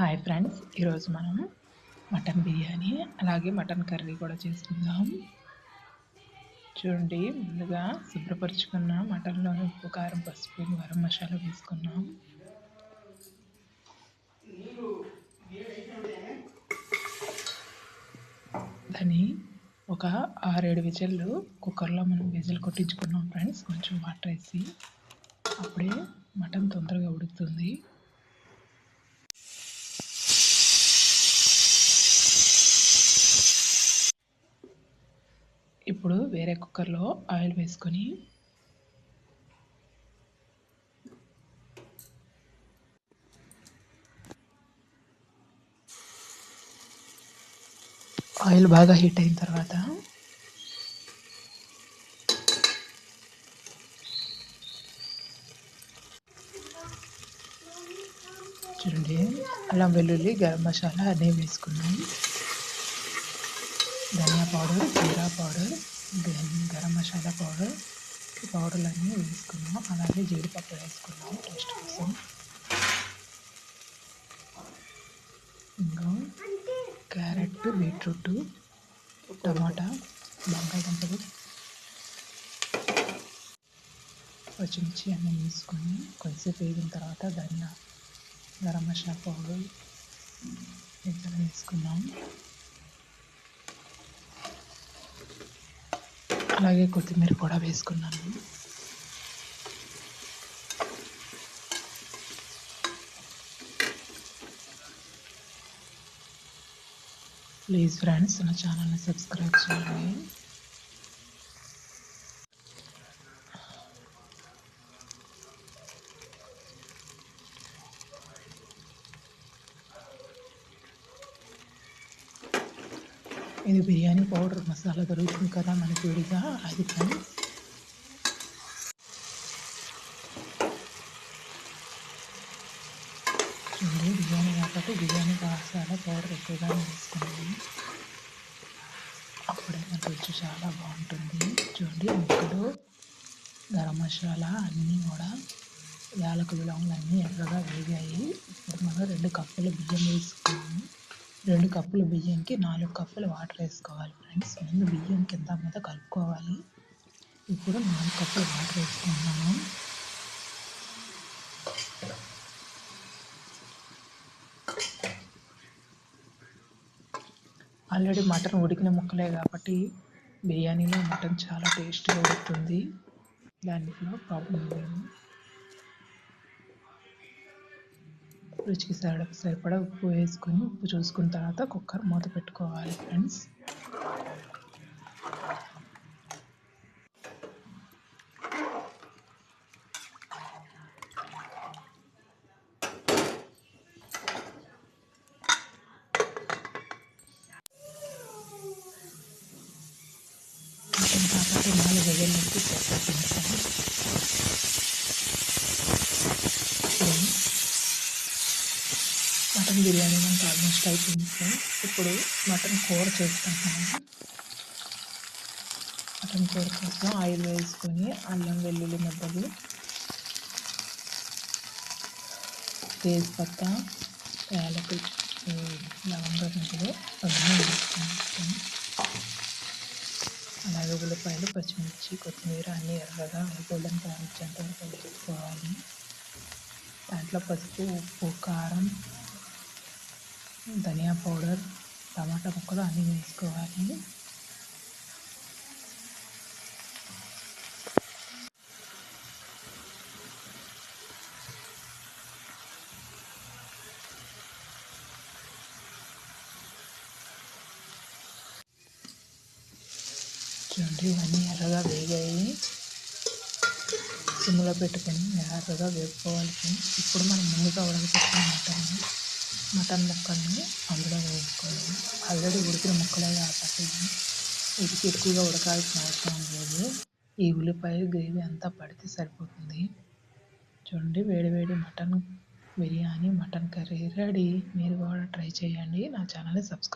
Hi friends, ఈరోజు మనం mutton biryani అలాగే మటన్ కర్రీ కూడా చేసుకుందాం. చూడండి, ముందుగా శుభ్రపరుచుకున్న మటన్లో ఉప్పు, కారం, పసుపు, గరం మసాలా వేసుకున్నాం. దాన్ని ఒక 6-7 విజిల్లు కుక్కర్లో మనం విజిల్ కొట్టించుకున్నాం ఫ్రెండ్స్. కొంచెం వాటర్ వేసి, అప్పుడే మటన్ తొందరగా ఉడుకుతుంది. ఇప్పుడు వేరే కుక్కర్లో ఆయిల్ వేసుకొని ఆయిల్ బాగా హీట్ అయిన తర్వాత చూడండి, అల్లం వెల్లుల్లి గరం మసాలా అన్నీ వేసుకున్నాం. ధనియా పౌడర్, జీరా పౌడర్, గరం మసాలా పౌడర్లు అన్నీ వేసుకున్నాం. అలాగే జీడిపప్పు వేసుకున్నాం టేస్ట్ కోసం. ఇంకా క్యారెట్, బీట్రూట్, టమాటా, బంగాళదుంపలు, పచ్చిమిర్చి అన్నీ వేసుకొని కొంచెంసేపు వేగిన తర్వాత గరం మసాలా పౌడర్ ఇట్లా వేసుకున్నాం. అలాగే కొత్తిమీర కూడా వేసుకున్నాను. ప్లీజ్ ఫ్రెండ్స్, నా ఛానల్ని సబ్స్క్రైబ్ చేయండి. ఇది బిర్యానీ పౌడర్ మసాలా దొరుకుతుంది కదా మనకి విడిగా, అది ఫ్రెండ్స్. చూడండి, బిర్యానీ కాబట్టి బిర్యానీ మసాలా పౌడర్ ఎక్కువగా వేసుకున్నాను. అప్పుడే నాకు రుచి చాలా బాగుంటుంది. చూడండి, ముక్కలు, గరం మసాలా అన్నీ కూడా, యాలకులు, లవంగాలు అన్నీ ఎర్రగా వేగాయి. ఇప్పుడు మనం 2 కప్పులు బియ్యం వేసుకున్నాము. 2 కప్పుల బియ్యంకి 4 కప్పులు వాటర్ వేసుకోవాలి ఫ్రెండ్స్. ముందు బియ్యం కింద మీద కలుపుకోవాలి. ఇప్పుడు 4 కప్పులు వాటర్ వేసుకుంటున్నాము. ఆల్రెడీ మటన్ ఉడికిన ముక్కలే కాబట్టి బిర్యానీలో మటన్ చాలా టేస్ట్గా ఉడుకుతుంది. దాంట్లో ప్రాబ్లం లేదు. రుచికి సరిపడా ఉప్పు వేసుకొని, ఉప్పు చూసుకున్న తర్వాత కుక్కర్ మూత పెట్టుకోవాలి ఫ్రెండ్స్. మటన్ కాబట్టి 4 విజిల్లుకి సరిపోతుంది ఫ్రెండ్స్. మటన్ బిర్యానీ మనకు ఆల్మోస్ట్ అయిపోయింది ఫ్రెండ్స్. ఇప్పుడు మటన్ కూర చేసుకుంటున్నాము. మటన్ కూర కోసం ఆయిల్ వేసుకొని అల్లం వెల్లుల్లి ముద్దలు, తేజ్పత్తా, యాలకులు, లవంగ ముద్దలు అన్నీ వేసుకుంటాము. అలాగే ఉల్లిపాయలు, పచ్చిమిర్చి, కొత్తిమీర అన్నీ ఎర్రగా గోల్డెన్ బ్రౌన్ వచ్చేంత వరకు వేసుకోవాలి. దాంట్లో పసుపు, ఉప్పు, కారం, ధనియా పౌడర్, టమాటా ముక్కలు అన్నీ వేసుకోవాలి. చూడండి, ఇవన్నీ ఎర్రగా వేగాయి. సిమ్లో పెట్టుకొని ఎర్రగా వేపుకోవాలి ఫ్రెండ్స్. ఇప్పుడు మనం ముందుగా ఉడకపెట్టిన మటన్ ముక్కల్ని అందులో వేసుకోవాలి. ఆల్రెడీ ఉడికిన ముక్కలే కాబట్టి వీటికి ఎక్కువగా ఉడకాల్సిన అవసరం లేదు. ఈ ఉల్లిపాయ గ్రేవీ అంతా పడితే సరిపోతుంది. చూడండి, వేడి mutton biryani, mutton curry ready. మీరు కూడా ట్రై చేయండి. నా ఛానల్ని సబ్స్క్రైబ్